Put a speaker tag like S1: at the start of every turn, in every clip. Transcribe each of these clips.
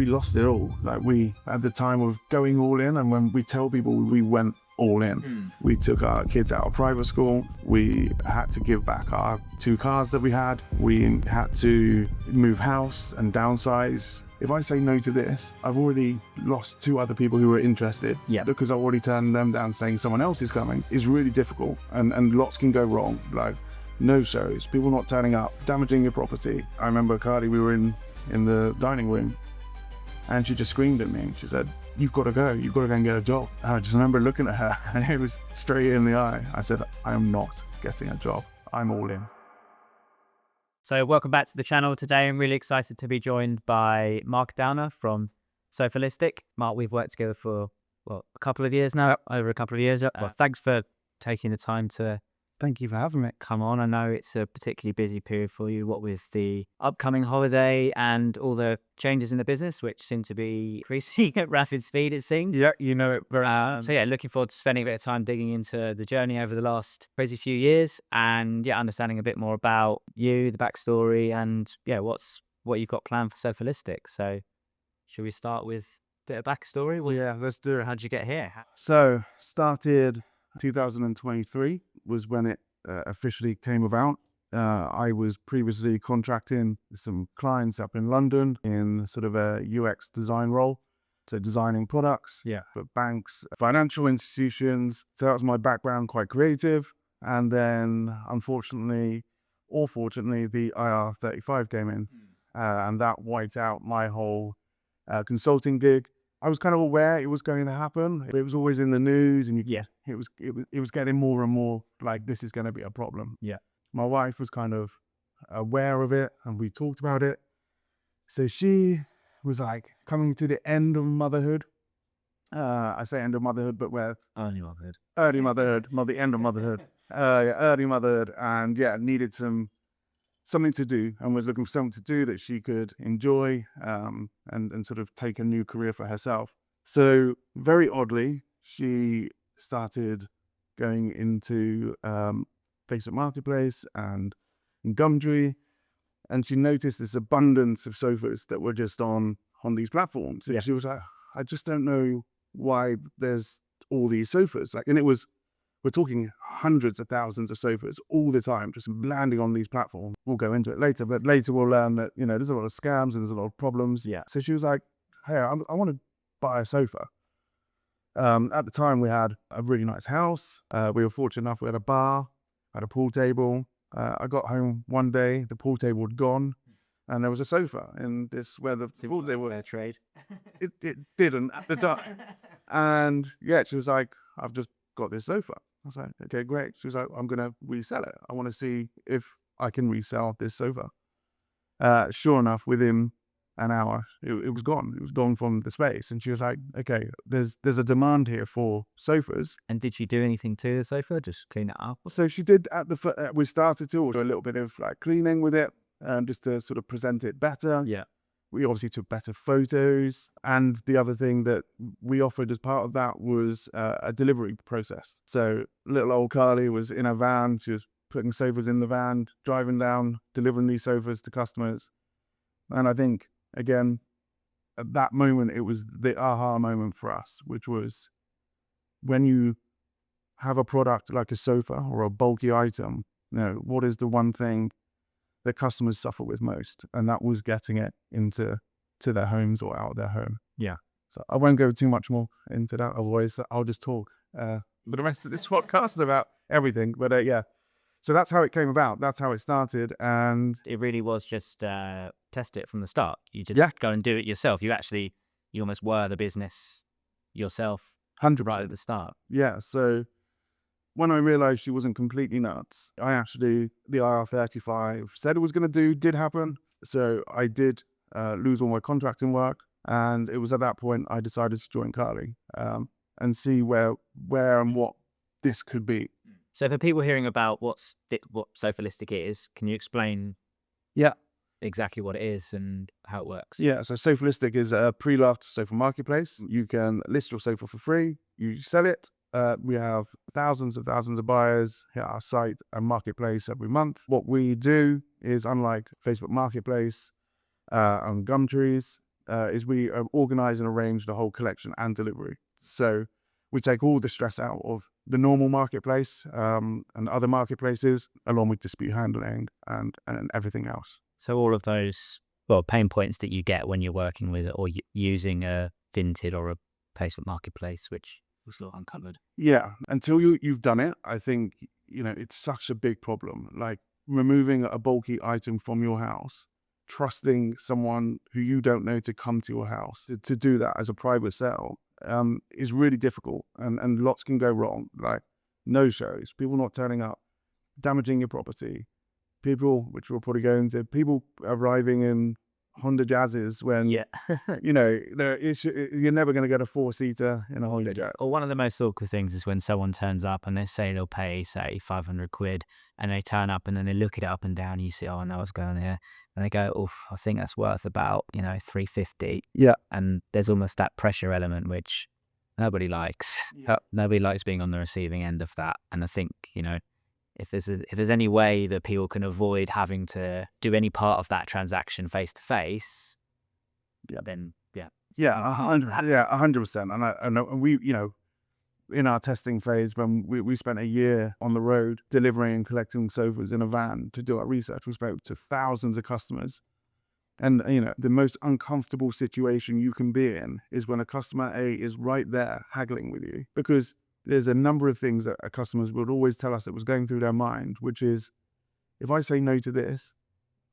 S1: we lost it all. Like we, at the time of going all in, and when we tell people we went all in, we took our kids out of private school. We had to give back our 2 cars that we had. We had to move house and downsize. If I say no to this, I've already lost 2 other people who were interested.
S2: Yeah.
S1: Because I've already turned them down saying someone else is coming. Is really difficult, and lots can go wrong. Like no shows, people not turning up, damaging your property. I remember Cardi, we were in the dining room, and she just screamed at me. She said, "You've got to go. You've got to go and get a job." And I just remember looking at her, and it was straight in the eye. I said, "I am not getting a job. I'm all in."
S2: So welcome back to the channel. Today I'm really excited to be joined by Marc from Sofalistic. Marc, we've worked together for a couple of years now, over a couple of years. Well, thanks for taking the time to
S1: Thank you for having me.
S2: come on. I know it's a particularly busy period for you, what with the upcoming holiday and all the changes in the business, which seem to be increasing at rapid speed, it seems.
S1: Yeah, you know it very
S2: So yeah, looking forward to spending a bit of time digging into the journey over the last crazy few years, and yeah, understanding a bit more about you, the backstory, and yeah, what you've got planned for Sofalistic. So should we start with a bit of backstory? Well,
S1: Yeah, let's do it.
S2: how'd you get here?
S1: So started 2023 was when it officially came about. I was previously contracting some clients up in London in sort of a UX design role. So designing products for banks, financial institutions. So that was my background, quite creative. And then unfortunately, or fortunately, the IR35 came in and that wiped out my whole consulting gig. I was kind of aware it was going to happen. It was always in the news, and it was getting more and more like this is going to be a problem.
S2: Yeah.
S1: My wife was kind of aware of it, and we talked about it. So she was like coming to the end of motherhood. I say end of motherhood, but where
S2: Early motherhood.
S1: early motherhood, not the end of motherhood. Early motherhood, and needed something to do, and was looking for something to do that she could enjoy and sort of take a new career for herself. So very oddly, she started going into Facebook Marketplace and Gumtree, and she noticed this abundance of sofas that were just on these platforms. And she was like, I just don't know why there's all these sofas. Like, and we're talking hundreds of thousands of sofas all the time, just landing on these platforms. We'll go into it later, but later we'll learn that, there's a lot of scams and there's a lot of problems.
S2: Yeah.
S1: So she was like, hey, I want to buy a sofa. At the time we had a really nice house. We were fortunate enough, we had a bar, had a pool table. I got home one day, the pool table had gone, and there was a sofa in this where the pool table.
S2: Fair trade.
S1: It didn't at the time. And she was like, I've just got this sofa. I was like, okay, great. She was like, I'm going to resell it. I want to see if I can resell this sofa. Sure enough, within an hour, it was gone. It was gone from the space. And she was like, okay, there's a demand here for sofas.
S2: And did she do anything to the sofa? Just clean it up?
S1: So she did we started to do a little bit of like cleaning with it, just to sort of present it better.
S2: Yeah.
S1: We obviously took better photos. And the other thing that we offered as part of that was a delivery process. So little old Carly was in a van. She was putting sofas in the van, driving down, delivering these sofas to customers. And I think, again, at that moment, it was the aha moment for us, which was when you have a product like a sofa or a bulky item, what is the one thing that customers suffer with most? And that was getting it into their homes or out of their home.
S2: Yeah.
S1: So I won't go too much more into that, otherwise I'll just talk for the rest of this podcast about everything. But so that's how it came about. That's how it started. And
S2: it really was just test it from the start. You just go and do it yourself. You almost were the business yourself
S1: 100%
S2: right at the start.
S1: Yeah. So when I realized she wasn't completely nuts, the IR35 said it was going to did happen. So I did lose all my contracting work. And it was at that point I decided to join Carly and see where and what this could be.
S2: So for people hearing about what Sofalistic is, can you explain exactly what it is and how it works?
S1: Yeah, so Sofalistic is a pre-loved sofa marketplace. You can list your sofa for free, you sell it. We have thousands of buyers hit our site and marketplace every month. What we do is, unlike Facebook Marketplace and Gumtree's, is we organize and arrange the whole collection and delivery. So we take all the stress out of the normal marketplace and other marketplaces, along with dispute handling and everything else.
S2: So all of those, well, pain points that you get when you're working with or using a Vinted or a Facebook marketplace, which was a lot uncovered.
S1: Yeah, until you've done it, I think, it's such a big problem. Like removing a bulky item from your house, trusting someone who you don't know to come to your house to do that as a private sale is really difficult, and lots can go wrong, like no shows, people not turning up, damaging your property, people, which we'll probably go into, people arriving in Honda Jazzes when,
S2: Yeah.
S1: you're never going to get a 4-seater in a Honda Jazz.
S2: Or one of the most awkward things is when someone turns up and they say they'll pay, say, 500 quid, and they turn up and then they look it up and down. And you see, oh, I know what's going on here. And they go, oh, I think that's worth about, 350.
S1: Yeah.
S2: And there's almost that pressure element, which nobody likes.
S1: Yeah.
S2: Nobody likes being on the receiving end of that. And I think, if there's any way that people can avoid having to do any part of that transaction face to face, then yeah.
S1: Yeah, 100%. And we, in our testing phase, when we spent a year on the road delivering and collecting sofas in a van to do our research, we spoke to thousands of customers. And, the most uncomfortable situation you can be in is when a customer A is right there haggling with you, because there's a number of things that our customers would always tell us that was going through their mind, which is, if I say no to this,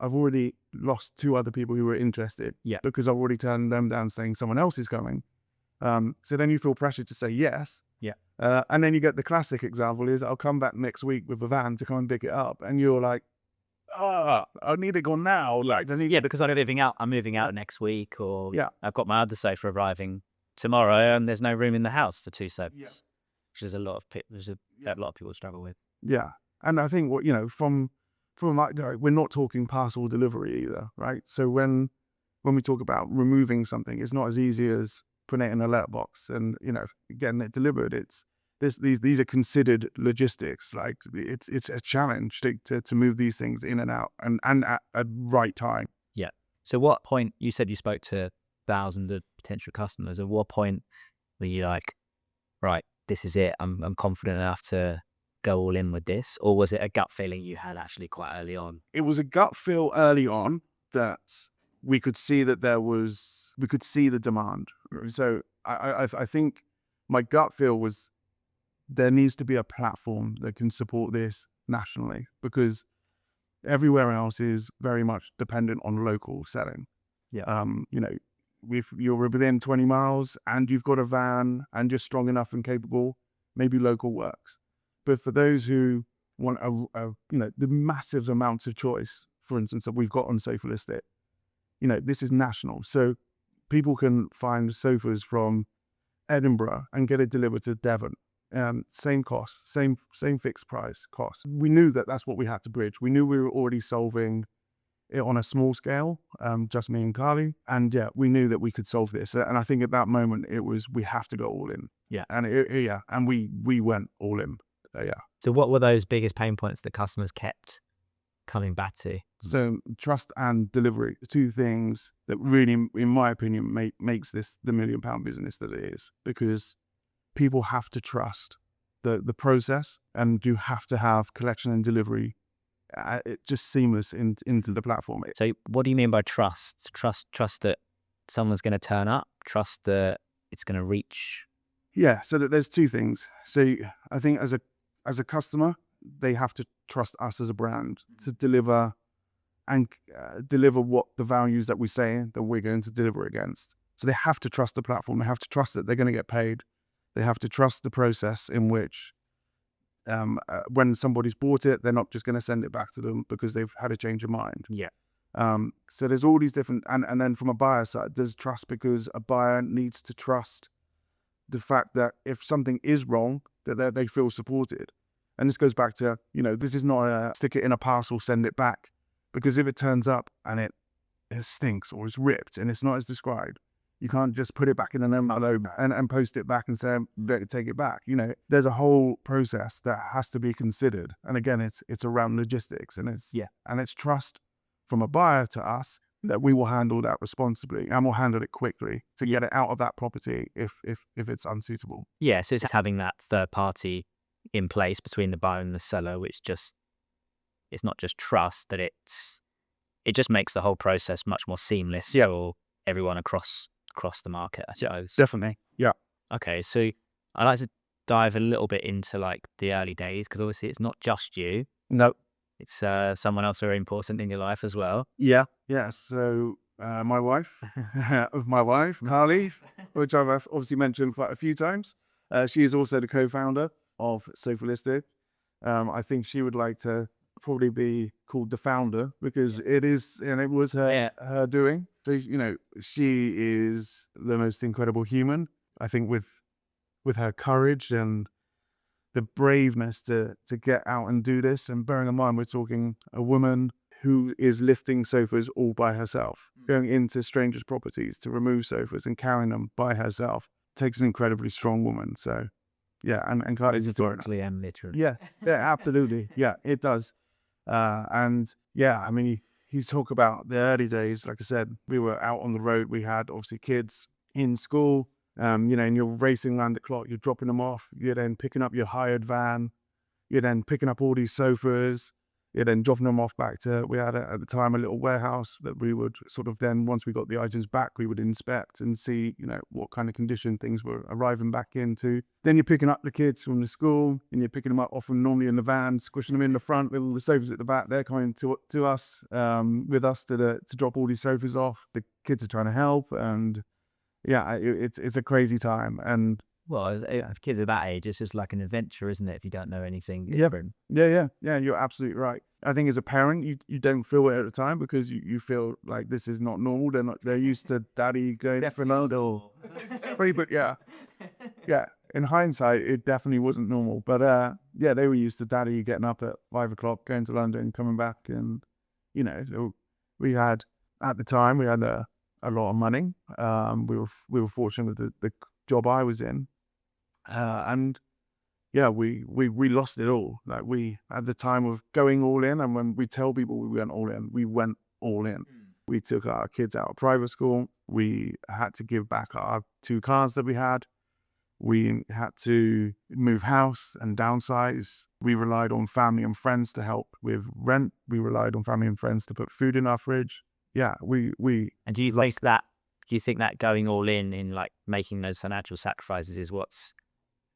S1: I've already lost 2 other people who were interested.
S2: Yeah.
S1: Because I've already turned them down saying someone else is coming. So then you feel pressure to say yes.
S2: Yeah.
S1: And then you get the classic example is, I'll come back next week with a van to come and pick it up. And you're like, I need it gone now. Like,
S2: Because I'm moving out next week, or
S1: Yeah.
S2: I've got my other sofa arriving tomorrow and there's no room in the house for 2 sofas.
S1: Yeah.
S2: Which is a lot of people struggle with.
S1: Yeah. And I think from like, we're not talking parcel delivery either, right? So when we talk about removing something, it's not as easy as putting it in a letterbox and, getting it delivered. It's these are considered logistics. Like it's a challenge to move these things in and out and at a right time.
S2: Yeah. So what point, you said you spoke to thousands of potential customers, at what point were you like, right, this is it, I'm confident enough to go all in with this? Or was it a gut feeling you had actually quite early on?
S1: It was a gut feel early on that we could see that we could see the demand. So I think my gut feel was there needs to be a platform that can support this nationally, because everywhere else is very much dependent on local selling.
S2: Yeah.
S1: If you're within 20 miles and you've got a van and you're strong enough and capable, maybe local works. But for those who want the massive amounts of choice, for instance, that we've got on Sofalistic, this is national. So people can find sofas from Edinburgh and get it delivered to Devon. Same cost, same fixed price cost. We knew that that's what we had to bridge. We knew we were already solving it on a small scale, just me and Carly. And we knew that we could solve this. And I think at that moment it was, we have to go all in.
S2: Yeah.
S1: And and we went all in.
S2: So what were those biggest pain points that customers kept coming back to?
S1: So trust and delivery, 2 things that really, in my opinion, makes this the £1 million business that it is, because people have to trust the process, and you have to have collection and delivery it just seamless into the platform.
S2: So what do you mean by trust? Trust that someone's going to turn up, trust that it's going to reach?
S1: Yeah, so that there's 2 things. So I think as a customer, they have to trust us as a brand to deliver and deliver what the values that we say that we're going to deliver against. So they have to trust the platform. They have to trust that they're going to get paid. They have to trust the process in which when somebody's bought it, they're not just going to send it back to them because they've had a change of mind.
S2: Yeah.
S1: So there's all these different, and then from a buyer side, there's trust, because a buyer needs to trust the fact that if something is wrong, that they feel supported. And this goes back to, this is not a stick it in a parcel, send it back. Because if it turns up and it stinks or it's ripped and it's not as described, you can't just put it back in an envelope and post it back and say, take it back. There's a whole process that has to be considered. And again, it's around logistics, and it's trust from a buyer to us, that we will handle that responsibly and we'll handle it quickly to get it out of that property if it's unsuitable.
S2: Yeah, so it's having that third party in place between the buyer and the seller, which just, it's not just trust, that it just makes the whole process much more seamless, yeah, or everyone across the market, I suppose.
S1: Definitely. Yeah.
S2: Okay, so I'd like to dive a little bit into like the early days, because obviously it's not just you,
S1: No.
S2: it's someone else very important in your life as well.
S1: Yeah. Yeah. So my wife, Carly, which I've obviously mentioned quite a few times, she is also the co-founder of Sofalistic. I think she would like to probably be called the founder because it is, and it was her doing. So, you know, she is the most incredible human. I think with her courage and the braveness to get out and do this. And bearing in mind, we're talking a woman who is lifting sofas all by herself, going into strangers' properties to remove sofas and carrying them by herself. Takes an incredibly strong woman. So, yeah, and Carly's
S2: Metaphorically and literally.
S1: yeah, absolutely. Yeah, it does. And yeah, I mean, you talk about the early days. Like I said, we were out on the road. We had obviously kids in school. You know, and you're racing around the clock. You're dropping them off. You're then picking up your hired van. You're then picking up all these sofas. You're then dropping them off back to, we had at the time a little warehouse that we would sort of then, once we got the items back, we would inspect and see, you know, what kind of condition things were arriving back into. Then you're picking up the kids from the school and you're picking them up often normally in the van, squishing them in the front with all the sofas at the back. They're coming to us, with us to drop all these sofas off. The kids are trying to help, and yeah, it's a crazy time. And
S2: Well, if kids are that age, it's just like an adventure, isn't it? If you don't know anything
S1: yeah,
S2: different.
S1: yeah, you're absolutely right. I think as a parent, you don't feel it at the time because you feel like this is not normal. They're used to daddy going Ronaldo. But yeah. In hindsight, it definitely wasn't normal. But yeah, they were used to daddy getting up at 5 o'clock, going to London, coming back, and you know, we had at the time we had a lot of money. We were fortunate with the job I was in, and yeah, we lost it all. Like we, at the time of going all in, and when we tell people we went all in, we went all in. We took our kids out of private school. We had to give back our 2 cars that we had. We had to move house and downsize. We relied on family and friends to help with rent. We relied on family and friends to put food in our fridge. Yeah, we.
S2: And do you think that going all in like making those financial sacrifices is what's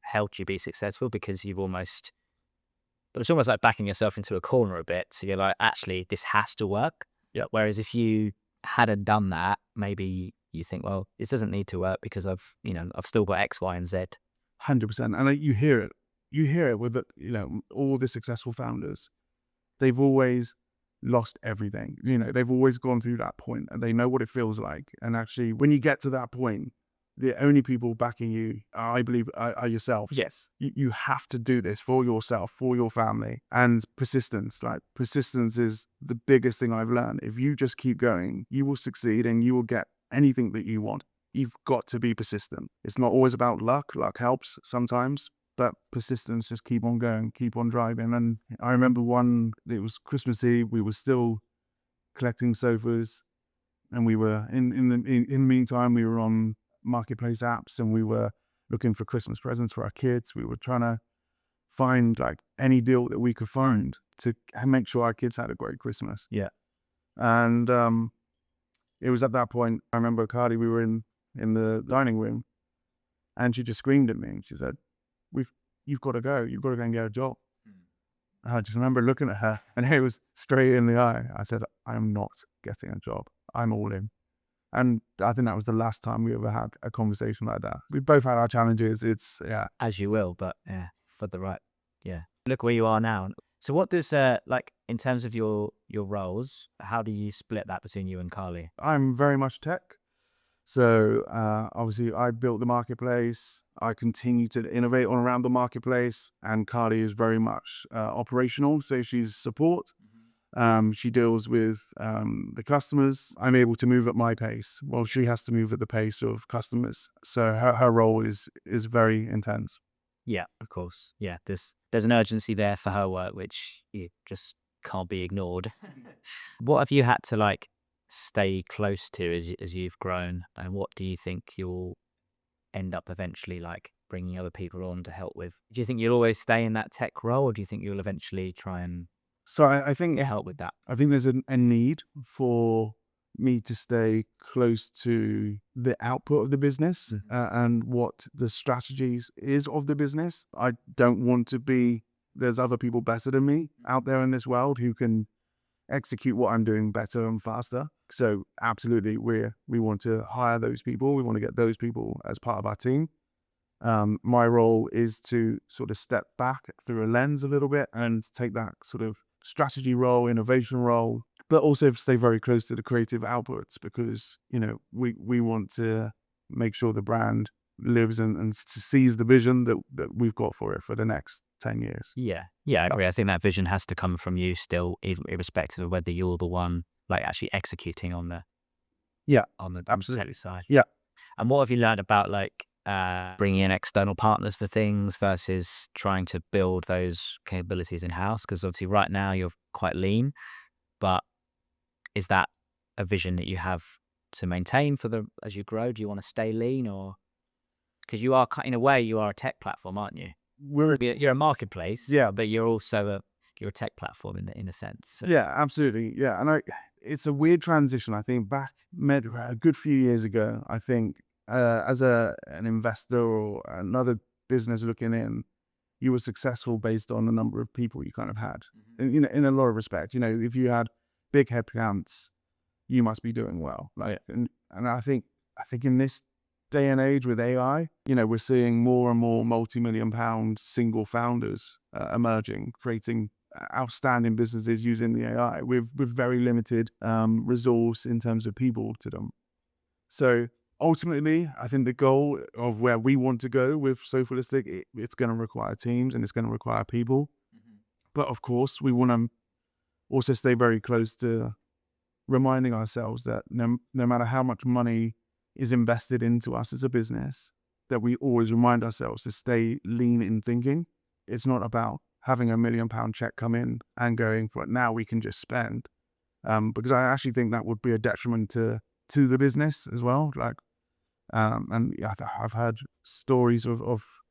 S2: helped you be successful? Because but it's almost like backing yourself into a corner a bit. So you're like, actually, this has to work.
S1: Yep.
S2: Whereas if you hadn't done that, maybe you think, well, this doesn't need to work because I've still got X, Y, and Z.
S1: 100%. And you hear it. You hear it with all the successful founders. They've always lost everything. They've always gone through that point and they know what it feels like. And actually, when you get to that point, the only people backing you, I believe, are yourself.
S2: Yes.
S1: You have to do this for yourself, for your family, and persistence. Like persistence is the biggest thing I've learned. If you just keep going, you will succeed and you will get anything that you want. You've got to be persistent. It's not always about luck. Luck helps sometimes, but persistence, just keep on going, keep on driving. And I remember it was Christmas Eve. We were still collecting sofas, and we were in the meantime, we were on marketplace apps and we were looking for Christmas presents for our kids. We were trying to find like any deal that we could find to make sure our kids had a great Christmas.
S2: Yeah.
S1: And it was at that point, I remember Cardi, we were in the dining room and she just screamed at me and she said, you've got to go and get a job. I just remember looking at her and it was straight in the eye. I said, I am not getting a job. I'm all in. And I think that was the last time we ever had a conversation like that. We both had our challenges. It's, yeah.
S2: As you will, but yeah, for the right, yeah. Look where you are now. So what does, like, in terms of your roles, how do you split that between you and Carly?
S1: I'm very much tech. So obviously I built the marketplace. I continue to innovate around the marketplace. And Carly is very much operational. So she's support. She deals with the customers. I'm able to move at my pace. Well, she has to move at the pace of customers. So her role is very intense.
S2: Yeah, of course. Yeah, there's an urgency there for her work, which you just can't be ignored. What have you had to like stay close to as you've grown, and what do you think you'll end up eventually like bringing other people on to help with? Do you think you'll always stay in that tech role, or do you think you'll eventually try and
S1: So I think
S2: help with that?
S1: I think there's a need for me to stay close to the output of the business and what the strategies is of the business. I don't want to be, there's other people better than me out there in this world who can execute what I'm doing better and faster. So absolutely, we want to hire those people. We want to get those people as part of our team. My role is to sort of step back through a lens a little bit and take that sort of strategy role, innovation role, but also stay very close to the creative outputs because, we want to make sure the brand lives and sees the vision that we've got for it for the next 10 years.
S2: Yeah, I agree. I think that vision has to come from you still, irrespective of whether you're the one like actually executing on the
S1: Yeah,
S2: on the
S1: absolutely.
S2: tech side.
S1: Yeah.
S2: And what have you learned about like bringing in external partners for things versus trying to build those capabilities in house? Because obviously, right now you're quite lean, but is that a vision that you have to maintain as you grow? Do you want to stay lean, or because you are in a way you are a tech platform, aren't you? You're a marketplace,
S1: Yeah.
S2: but you're also you're a tech platform in a sense. So.
S1: Yeah, absolutely. Yeah. And it's a weird transition. I think back a good few years ago, I think as an investor or another business looking in, you were successful based on the number of people you kind of had. In a lot of respect, if you had big headcounts, you must be doing well. And I think in this day and age with AI, we're seeing more and more multi-million-pound single founders emerging, creating outstanding businesses using the AI with very limited resource in terms of people to them. So ultimately, I think the goal of where we want to go with Sofalistic, it's going to require teams and it's going to require people. But of course, we want to also stay very close to reminding ourselves that no matter how much money is invested into us as a business, that we always remind ourselves to stay lean in thinking. It's not about having a £1 million check come in and going for it now we can just spend. Because I actually think that would be a detriment to the business as well. And I've heard stories of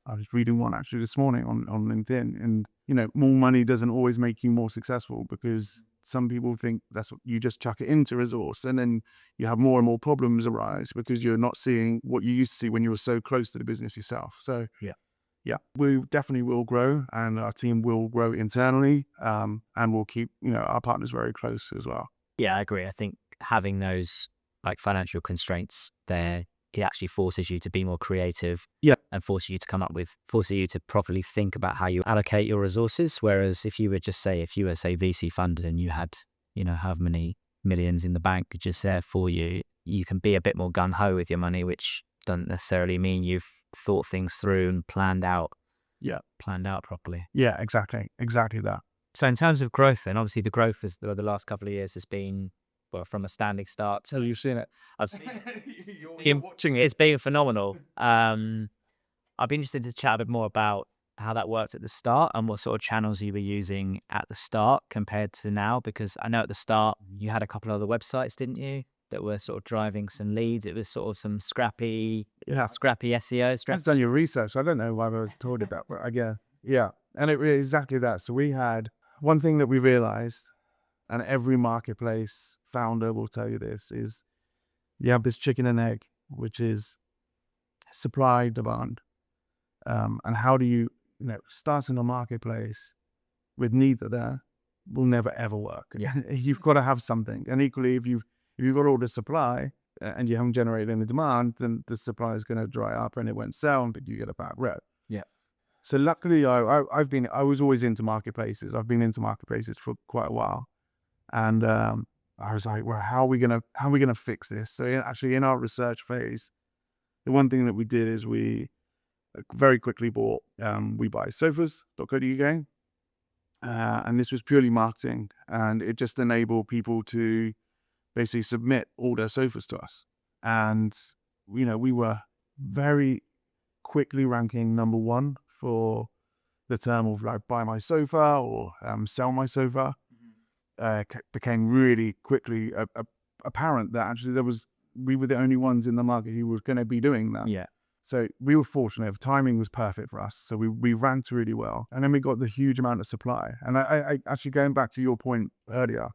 S1: I was reading one actually this morning on LinkedIn, and more money doesn't always make you more successful because some people think that's what you just chuck it into resource, and then you have more and more problems arise because you're not seeing what you used to see when you were so close to the business yourself. So yeah, we definitely will grow, and our team will grow internally, and we'll keep our partners very close as well.
S2: Yeah, I agree. I think having those like financial constraints there, it actually forces you to be more creative.
S1: Yeah.
S2: And forces you to properly think about how you allocate your resources. Whereas if you were VC funded and you had, however many millions in the bank just there for you, you can be a bit more gung ho with your money, which doesn't necessarily mean you've thought things through and planned out properly.
S1: Yeah, exactly that.
S2: So in terms of growth, then obviously the growth the last couple of years has been from a standing start. So you've seen it. I've seen it. Watching it. It's been phenomenal. I'd be interested to chat a bit more about how that worked at the start and what sort of channels you were using at the start compared to now. Because I know at the start you had a couple of other websites, didn't you, that were sort of driving some leads. It was sort of some scrappy SEO.
S1: I've done your research. I don't know why I was told about, but I guess and it really exactly that. So we had one thing that we realized, and every marketplace founder will tell you this, is you have this chicken and egg, which is supply, demand. And how do you, starting a marketplace with neither there will never ever work. You've got to have something. And equally, if you've got all the supply and you haven't generated any demand, then the supply is going to dry up and it won't sell, but you get a bad rep.
S2: Yeah.
S1: So luckily, I was always into marketplaces. I've been into marketplaces for quite a while, and I was like, well, how are we gonna fix this? So actually, in our research phase, the one thing that we did is we very quickly bought WeBuySofas.co.uk, and this was purely marketing, and it just enabled people to basically submit all their sofas to us, and we were very quickly ranking number one for the term of like buy my sofa or sell my sofa. Became really quickly a apparent that actually we were the only ones in the market who were going to be doing that.
S2: Yeah.
S1: So we were fortunate. The timing was perfect for us. So we ranked really well. And then we got the huge amount of supply. And I actually, going back to your point earlier,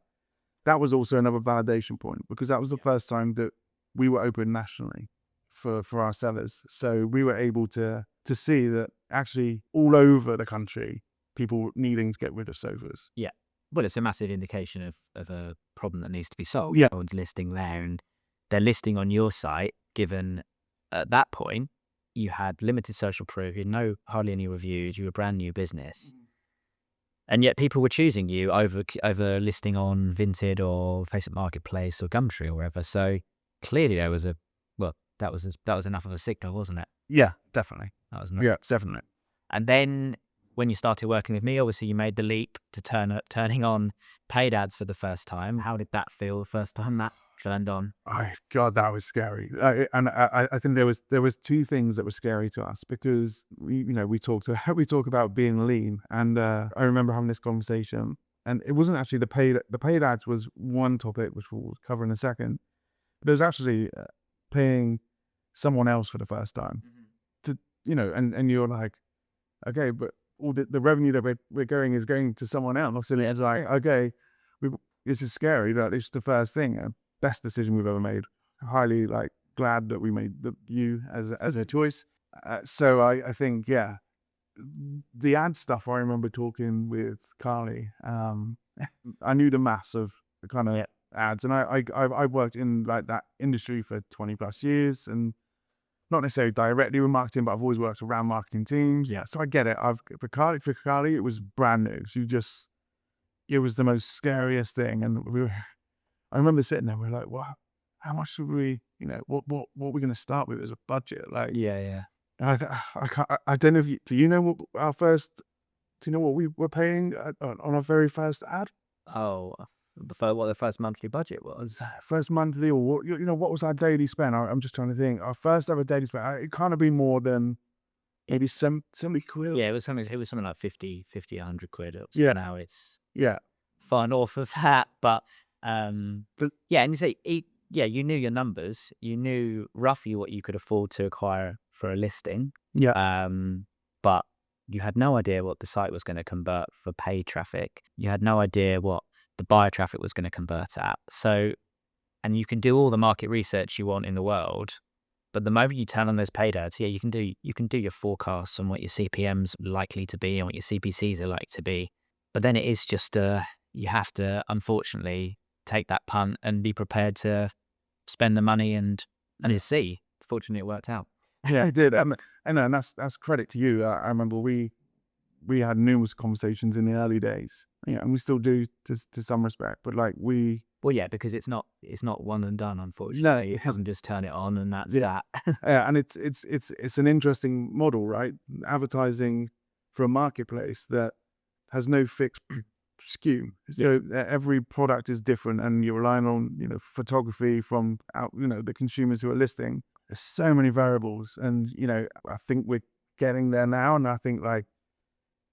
S1: that was also another validation point, because that was the first time that we were open nationally for our sellers. So we were able to see that actually all over the country, people needing to get rid of sofas.
S2: Yeah. Well, it's a massive indication of a problem that needs to be solved.
S1: Yeah.
S2: Everyone's listing there, and they're listing on your site, given at that point you had limited social proof, you had hardly any reviews, you were a brand new business. And yet people were choosing you over listing on Vinted or Facebook Marketplace or Gumtree or wherever. So clearly that was enough of a signal, wasn't it?
S1: Yeah, definitely.
S2: That was
S1: Yeah, definitely.
S2: And then when you started working with me, obviously you made the leap to turning on paid ads for the first time. How did that feel the first time that turned on?
S1: Oh God, that was scary. And I think there was two things that were scary to us, because we talk about being lean, and I remember having this conversation, and it wasn't actually the paid ads was one topic, which we'll cover in a second, but it was actually paying someone else for the first time to and you're like, okay, but all the revenue that we're going is going to someone else, and it's like, okay, this is scary. That this is the first thing. Best decision we've ever made. Highly glad that we made you as a choice. So I think, yeah, the ad stuff. I remember talking with Carly. I knew the mass of the kind of ads, and I worked in that industry for 20+ years, and not necessarily directly with marketing, but I've always worked around marketing teams. Yeah, so I get it. For Carly, it was brand new. It was the most scariest thing, and I remember sitting there, we were like, "Wow, how much should we? What are we going to start with as a budget?"
S2: Yeah.
S1: I don't know if do you know what our first? Do you know what we were paying on our very first ad?
S2: Oh, what the first monthly budget was?
S1: First monthly, or what was our daily spend? I'm just trying to think. Our first ever daily spend, it can't have been more than maybe 70 quid.
S2: Yeah, it was something like 50, 100 quid.
S1: Yeah.
S2: Now it's
S1: Yeah.
S2: far north of that, but
S1: But
S2: yeah, and you say, you knew your numbers, you knew roughly what you could afford to acquire for a listing,
S1: yeah,
S2: but you had no idea what the site was going to convert for paid traffic. You had no idea what the buyer traffic was going to convert at. So, and you can do all the market research you want in the world, but the moment you turn on those paid ads, you can do your forecasts on what your CPMs are likely to be and what your CPCs are likely to be. But then it is just you have to, unfortunately, take that punt and be prepared to spend the money and just see. Fortunately, it worked out.
S1: yeah, it did. And that's credit to you. I remember we had numerous conversations in the early days, and we still do to some respect. But
S2: Well, yeah, because it's not one and done. Unfortunately, it doesn't just turn it on and that's that.
S1: yeah, and it's an interesting model, right? Advertising for a marketplace that has no fixed skew. So every product is different, and you're relying on photography from the consumers who are listing. There's so many variables, and I think we're getting there now, and I think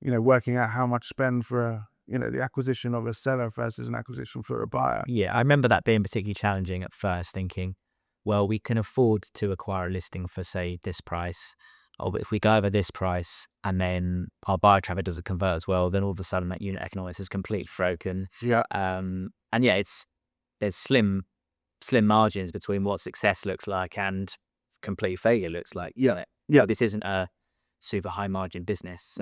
S1: working out how much spend for the acquisition of a seller versus an acquisition for a buyer.
S2: Yeah, I remember that being particularly challenging at first, thinking, well, we can afford to acquire a listing for, say, this price. Oh, but if we go over this price and then our buyer traffic doesn't convert as well, then all of a sudden that unit economics is completely broken.
S1: Yeah.
S2: And yeah, there's slim margins between what success looks like and complete failure looks like.
S1: Yeah.
S2: Yeah. This isn't a super high margin business.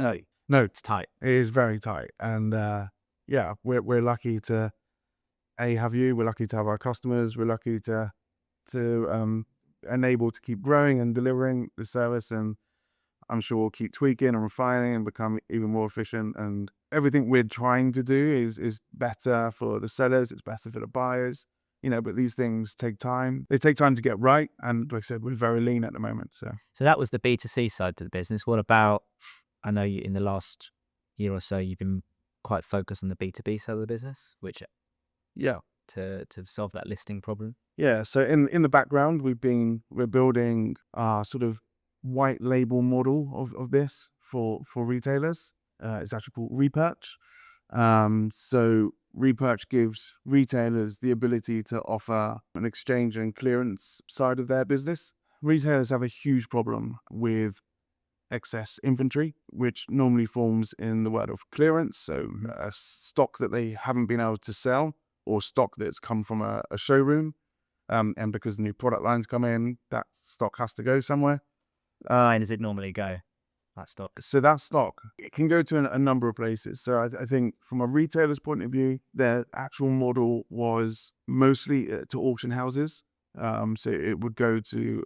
S1: No,
S2: it's tight.
S1: It is very tight, and we're lucky to have you. We're lucky to have our customers. We're lucky to enable to keep growing and delivering the service, and I'm sure we'll keep tweaking and refining and become even more efficient. And everything we're trying to do is better for the sellers. It's better for the buyers. But these things take time. They take time to get right, and like I said, we're very lean at the moment. So
S2: that was the B2C side to the business. What about? I know you, in the last year or so, you've been quite focused on the B2B side of the business, which to solve that listing problem.
S1: Yeah, so in the background, we're building our sort of white label model of this for retailers. It's actually called Reperch. So Reperch gives retailers the ability to offer an exchange and clearance side of their business. Retailers have a huge problem with excess inventory, which normally forms in the word of clearance. So stock that they haven't been able to sell, or stock that's come from a showroom. And because new product lines come in, that stock has to go somewhere.
S2: And does it normally go, that stock?
S1: So that stock, it can go to a number of places. So I think from a retailer's point of view, their actual model was mostly to auction houses. So it would go to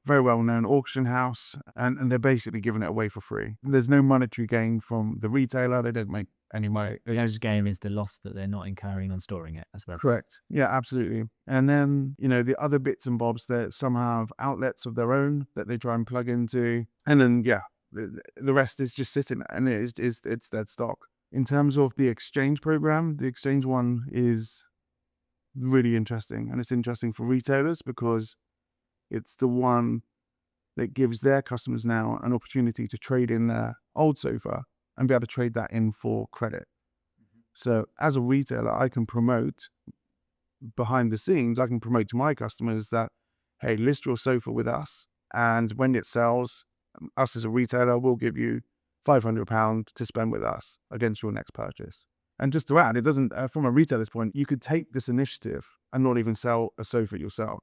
S1: very well-known auction house, and they're basically giving it away for free. There's no monetary gain from the retailer. They don't make any money.
S2: The only gain is the loss that they're not incurring on storing it as well.
S1: Correct. Yeah, absolutely. And then, the other bits and bobs, that some have outlets of their own that they try and plug into. And then, the rest is just sitting, and it's dead stock. In terms of the exchange program, the exchange one is really interesting. And it's interesting for retailers because it's the one that gives their customers now an opportunity to trade in their old sofa and be able to trade that in for credit. So as a retailer, I can promote behind the scenes, I can promote to my customers that, hey, list your sofa with us. And when it sells, us as a retailer will give you £500 to spend with us against your next purchase. And just to add, it doesn't, from a retailer's point, you could take this initiative and not even sell a sofa yourself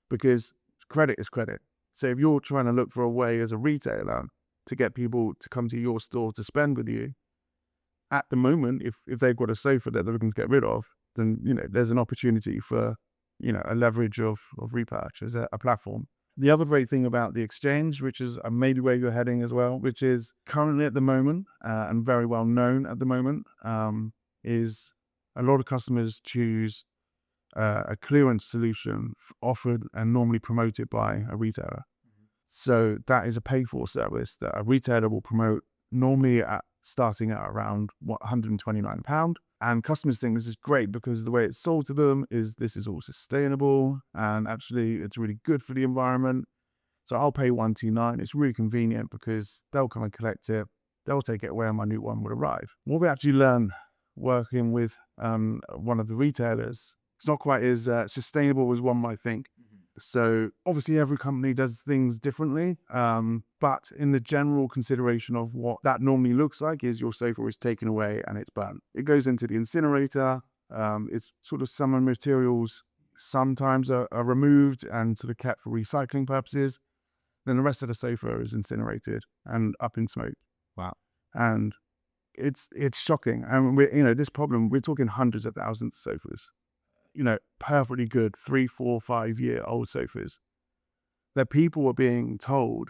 S1: because credit is credit. So if you're trying to look for a way as a retailer to get people to come to your store to spend with you, at the moment, if they've got a sofa that they're looking to get rid of, then, there's an opportunity for, a leverage of Reperch as a platform. The other great thing about the exchange, which is maybe where you're heading as well, which is currently at the moment and very well known at the moment, is a lot of customers choose a clearance solution offered and normally promoted by a retailer. So that is a pay-for service that a retailer will promote, normally starting at around £129. And customers think this is great because the way it's sold to them is this is all sustainable and actually it's really good for the environment. So I'll pay £129. It's really convenient because they'll come and collect it. They'll take it where my new one would arrive. What we actually learn working with one of the retailers, it's not quite as sustainable as one might think. So obviously every company does things differently, but in the general consideration of what that normally looks like is your sofa is taken away and it's burnt. It goes into the incinerator. It's sort of some materials sometimes are removed and sort of kept for recycling purposes. Then the rest of the sofa is incinerated and up in smoke.
S2: Wow.
S1: And it's shocking. And this problem, we're talking hundreds of thousands of sofas. Perfectly good 3, 4, 5-year-old sofas that people are being told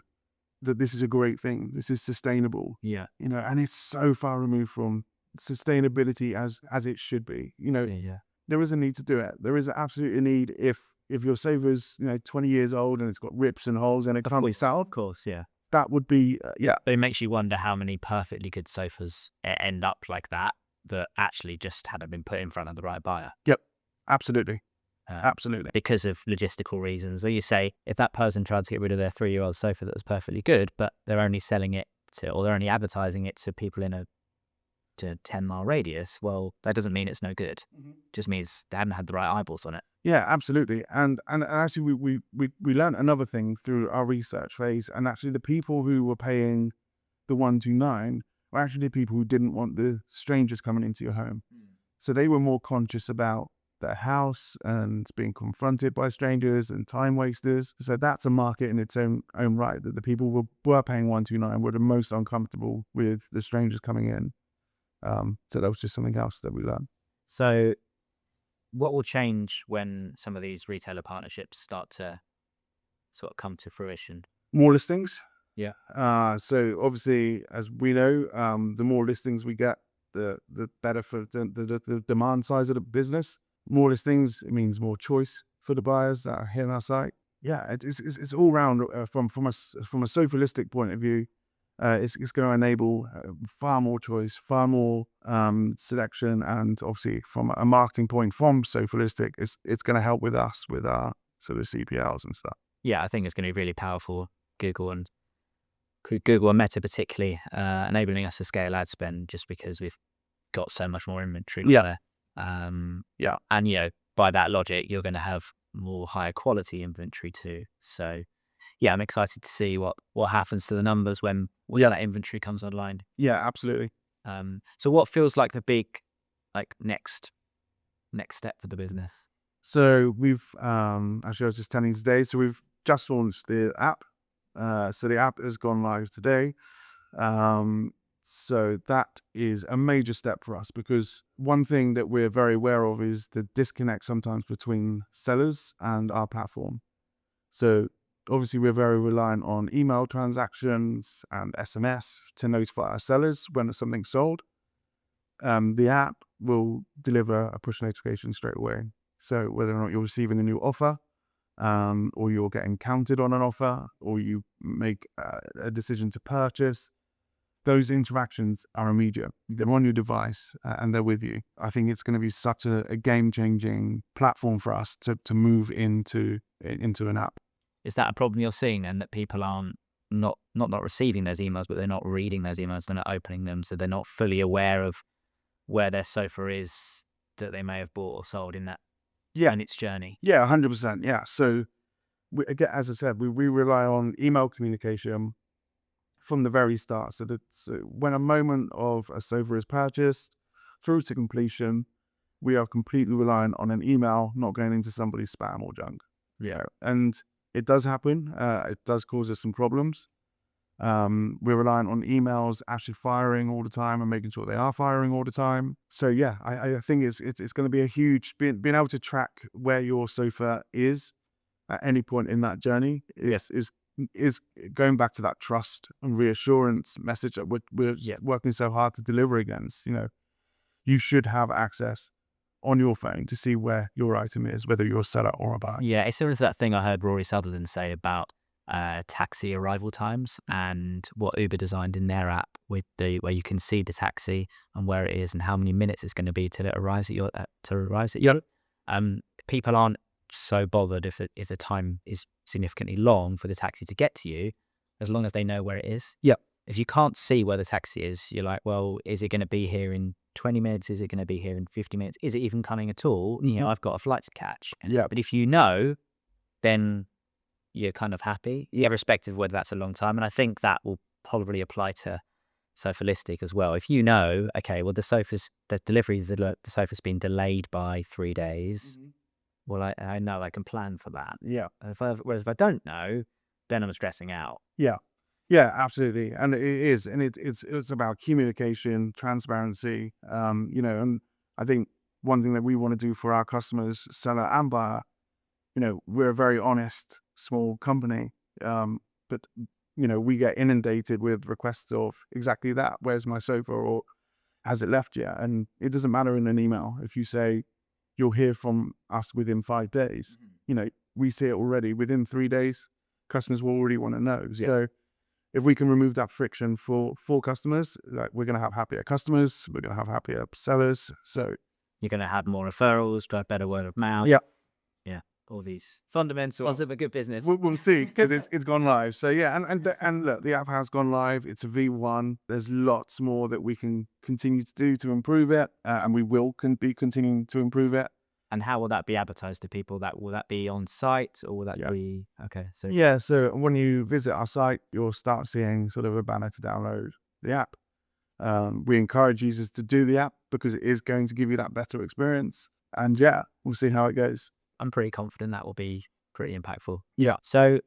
S1: that this is a great thing. This is sustainable.
S2: Yeah.
S1: And it's so far removed from sustainability as it should be.
S2: Yeah.
S1: There is a need to do it. There is absolutely a need if your sofa's 20 years old and it's got rips and holes and it can't be sold.
S2: Of course, yeah.
S1: That would be
S2: But it makes you wonder how many perfectly good sofas end up like that actually just hadn't been put in front of the right buyer.
S1: Yep. Absolutely. Absolutely.
S2: Because of logistical reasons. Or you say, if that person tried to get rid of their 3-year-old sofa that was perfectly good, but they're only selling it or they're only advertising it to people in a 10-mile radius, well, that doesn't mean it's no good. It just means they hadn't had the right eyeballs on it.
S1: Yeah, absolutely. And actually we learned another thing through our research phase, and actually the people who were paying the £129 were actually people who didn't want the strangers coming into your home. So they were more conscious about their house and being confronted by strangers and time wasters. So that's a market in its own right, that the people were paying £129 were the most uncomfortable with the strangers coming in. So that was just something else that we learned.
S2: So what will change when some of these retailer partnerships start to sort of come to fruition?
S1: More listings.
S2: Yeah.
S1: So obviously, as we know, the more listings we get, the better for the demand size of the business. More listings, it means more choice for the buyers that are hitting our site. Yeah, it's all round from a Sofalistic point of view. It's going to enable far more choice, far more selection, and obviously from a marketing point from Sofalistic, it's going to help with us with our sort of CPLs and stuff.
S2: Yeah, I think it's going to be really powerful. Google and Meta particularly enabling us to scale ad spend just because we've got so much more inventory
S1: Yeah.
S2: there.
S1: Yeah.
S2: And by that logic, you're going to have more higher quality inventory too. So yeah, I'm excited to see what happens to the numbers when that inventory comes online.
S1: Yeah, absolutely.
S2: So what feels like the big next step for the business?
S1: So we've actually I was just telling you today. So we've just launched the app. So the app has gone live today. So that is a major step for us, because one thing that we're very aware of is the disconnect sometimes between sellers and our platform. So obviously we're very reliant on email transactions and SMS to notify our sellers when something's sold. The app will deliver a push notification straight away. So whether or not you're receiving a new offer, or you're getting counted on an offer, or you make a decision to purchase, those interactions are immediate. They're on your device and they're with you. I think it's going to be such a game-changing platform for us to move into an app.
S2: Is that a problem you're seeing then, that people aren't not receiving those emails, but they're not reading those emails, they're not opening them, so they're not fully aware of where their sofa is that they may have bought or sold in its journey?
S1: Yeah, 100%. Yeah. So again, as I said, we rely on email communication from the very start. So that when a moment of a sofa is purchased through to completion, we are completely reliant on an email not going into somebody's spam or junk. Yeah. And it does happen. It does cause us some problems. We're reliant on emails actually firing all the time and making sure they are firing all the time. So yeah, I think it's going to be a huge, being able to track where your sofa is at any point in that journey is going back to that trust and reassurance message that we're working so hard to deliver against. You should have access on your phone to see where your item is, whether you're a seller or a buyer.
S2: Yeah, it's similar to that thing I heard Rory Sutherland say about taxi arrival times, and what Uber designed in their app with where you can see the taxi and where it is and how many minutes it's going to be till it arrives at your people aren't so bothered if the time is significantly long for the taxi to get to you, as long as they know where it is.
S1: Yeah.
S2: If you can't see where the taxi is, you're like, well, is it going to be here in 20 minutes? Is it going to be here in 50 minutes? Is it even coming at all? I've got a flight to catch.
S1: Yeah.
S2: But if you know, then you're kind of happy, irrespective of whether that's a long time. And I think that will probably apply to Sofalistic as well. If you know, okay, well, the delivery of the sofa's been delayed by 3 days.
S1: Mm-hmm.
S2: Well, I know I can plan for that.
S1: Yeah.
S2: Whereas if I don't know, then I'm stressing out.
S1: Yeah. Yeah, absolutely. And it is. And it's about communication, transparency, and I think one thing that we want to do for our customers, seller and buyer, we're a very honest, small company. But, we get inundated with requests of exactly that. Where's my sofa, or has it left yet? And it doesn't matter in an email. If you say you'll hear from us within 5 days, we see it already within 3 days, customers will already want to know.
S2: Yeah.
S1: So if we can remove that friction for customers, we're going to have happier customers, we're going to have happier sellers. So
S2: you're going to have more referrals, drive better word of mouth.
S1: Yeah.
S2: All these fundamentals of a good business.
S1: We'll see, because it's gone live. So yeah, and look, the app has gone live. It's a V1. There's lots more that we can continue to do to improve it, and we will be continuing to improve it.
S2: And how will that be advertised to people? Will that be on site, or will that be okay? So
S1: So when you visit our site, you'll start seeing sort of a banner to download the app. We encourage users to do the app because it is going to give you that better experience. And yeah, we'll see how it goes.
S2: I'm pretty confident that will be pretty impactful.
S1: Yeah.
S2: So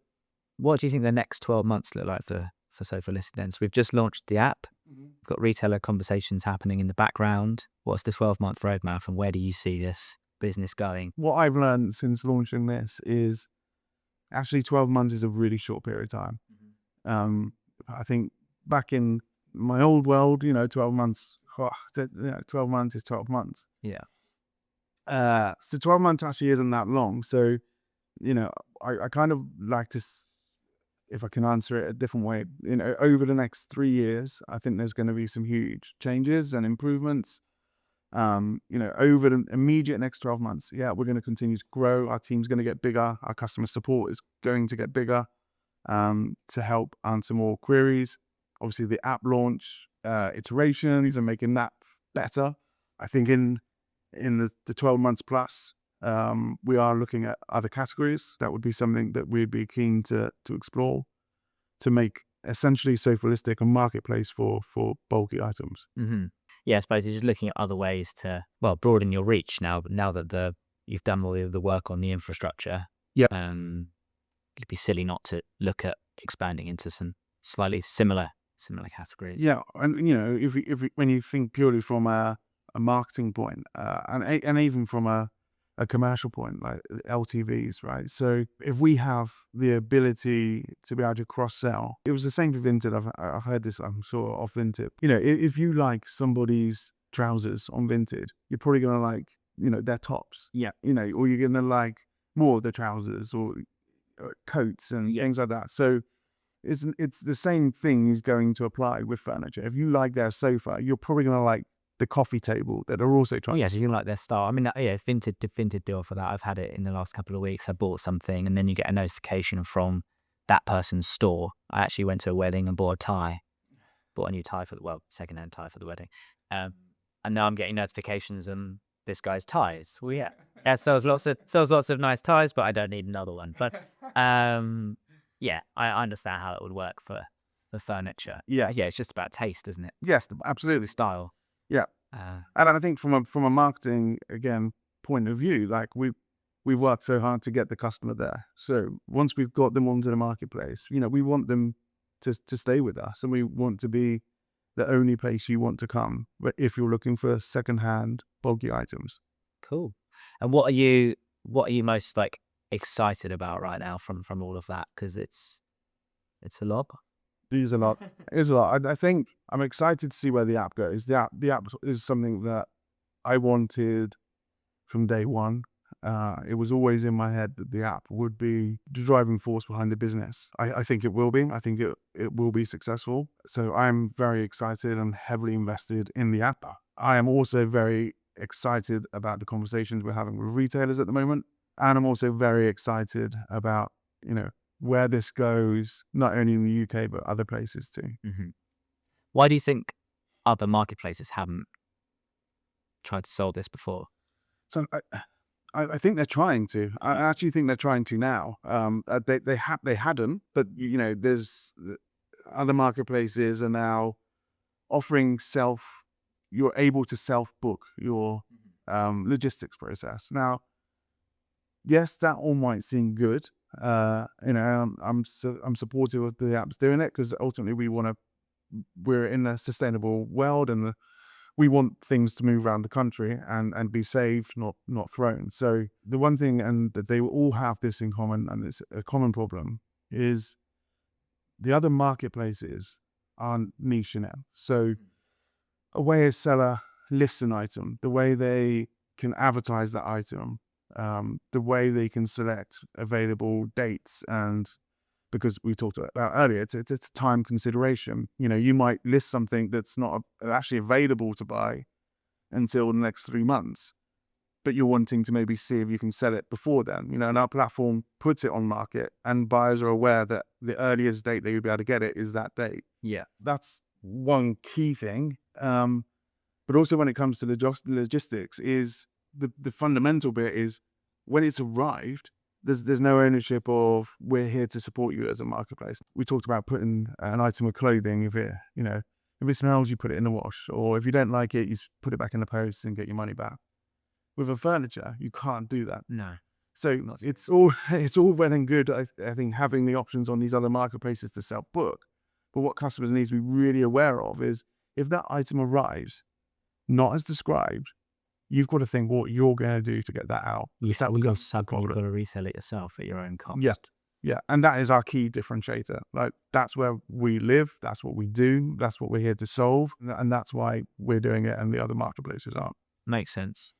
S2: what do you think the next 12 months look like for Sofalistic then? So we've just launched the app.
S1: Mm-hmm.
S2: We've got retailer conversations happening in the background. What's the 12-month roadmap, and where do you see this business going?
S1: What I've learned since launching this is actually 12 months is a really short period of time.
S2: Mm-hmm.
S1: I think back in my old world, 12 months, 12 months is 12 months.
S2: Yeah.
S1: So 12 months actually isn't that long. So, I kind of like to, if I can answer it a different way, over the next 3 years, I think there's going to be some huge changes and improvements. Over the immediate next 12 months, we're going to continue to grow. Our team's going to get bigger. Our customer support is going to get bigger, to help answer more queries. Obviously, the app launch iterations and making that better. I think in the 12 months plus, we are looking at other categories. That would be something that we'd be keen to explore, to make essentially Sofalistic a marketplace for bulky items.
S2: Yeah, I suppose you're just looking at other ways to, well, broaden your reach now that you've done all the work on the infrastructure.
S1: Yeah.
S2: It'd be silly not to look at expanding into some slightly similar categories.
S1: Yeah, and if when you think purely from a marketing point, and even from a commercial point, like LTVs, right? So if we have the ability to be able to cross sell, it was the same for Vinted. I've heard this, I'm sure, off Vinted. If you like somebody's trousers on Vinted, you're probably gonna like their tops.
S2: Yeah.
S1: Or you're gonna like more of the trousers or coats and things like that. So it's the same thing is going to apply with furniture. If you like their sofa, you're probably going to like the coffee table that are also
S2: Oh
S1: trying.
S2: yeah, so you like their style. I mean, yeah, Vinted do offer that. I've had it in the last couple of weeks. I bought something, and then you get a notification from that person's store. I actually went to a wedding and bought a new tie secondhand tie for the wedding, and now I'm getting notifications on this guy's ties. Well, yeah, sells lots of nice ties, but I don't need another one. But yeah, I understand how it would work for the furniture.
S1: Yeah.
S2: It's just about taste, isn't it?
S1: Yes, absolutely.
S2: Style.
S1: Yeah. And I think from a marketing again point of view, like we've worked so hard to get the customer there. So once we've got them onto the marketplace, we want them to stay with us, and we want to be the only place you want to come if you're looking for secondhand bulky items.
S2: Cool. And what are you most like excited about right now from all of that? Because it's a lot.
S1: It is a lot. It is a lot. I think I'm excited to see where the app goes. The app is something that I wanted from day one. It was always in my head that the app would be the driving force behind the business. I think it will be. I think it will be successful. So I'm very excited and heavily invested in the app. I am also very excited about the conversations we're having with retailers at the moment. And I'm also very excited about, where this goes, not only in the UK, but other places too.
S2: Why do you think other marketplaces haven't tried to solve this before?
S1: So I think they're trying to. I actually think they're trying to now. They hadn't, but there's other marketplaces are now offering you're able to self-book your logistics process. Now, yes, that all might seem good. I'm supportive of the apps doing it, because ultimately we're in a sustainable world, and we want things to move around the country and be saved, not thrown. So the one thing, and that they all have this in common, and it's a common problem, is the other marketplaces aren't niche enough. So a way a seller lists an item, the way they can advertise that item, the way they can select available dates, and because we talked about earlier, it's a time consideration. You might list something that's not actually available to buy until the next 3 months, but you're wanting to maybe see if you can sell it before then. And our platform puts it on market, and buyers are aware that the earliest date they would be able to get it is that date.
S2: Yeah.
S1: That's one key thing. But also when it comes to the logistics, is the fundamental bit is when it's arrived, there's no ownership of we're here to support you as a marketplace. We talked about putting an item of clothing, if it smells, you put it in the wash, or if you don't like it, you put it back in the post and get your money back. With a furniture, you can't do that.
S2: No.
S1: So it's all well and good, I think, having the options on these other marketplaces to self-book. But what customers need to be really aware of is if that item arrives not as described, you've got to think what you're going to do to get that out.
S2: You've got to resell it yourself at your own cost.
S1: Yeah. And that is our key differentiator. Like, that's where we live. That's what we do. That's what we're here to solve. And that's why we're doing it, and the other marketplaces aren't.
S2: Makes sense.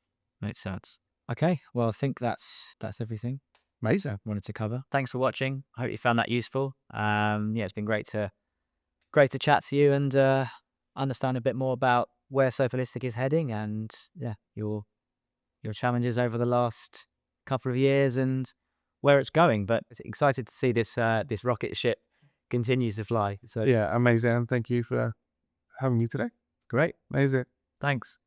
S2: Okay. Well, I think that's everything.
S1: Amazing.
S2: I wanted to cover. Thanks for watching. I hope you found that useful. It's been great to chat to you and understand a bit more about where Sofalistic is heading, and your challenges over the last couple of years and where it's going. But excited to see this rocket ship continue to fly. So
S1: amazing. Thank you for having me today.
S2: Great.
S1: Amazing.
S2: Thanks.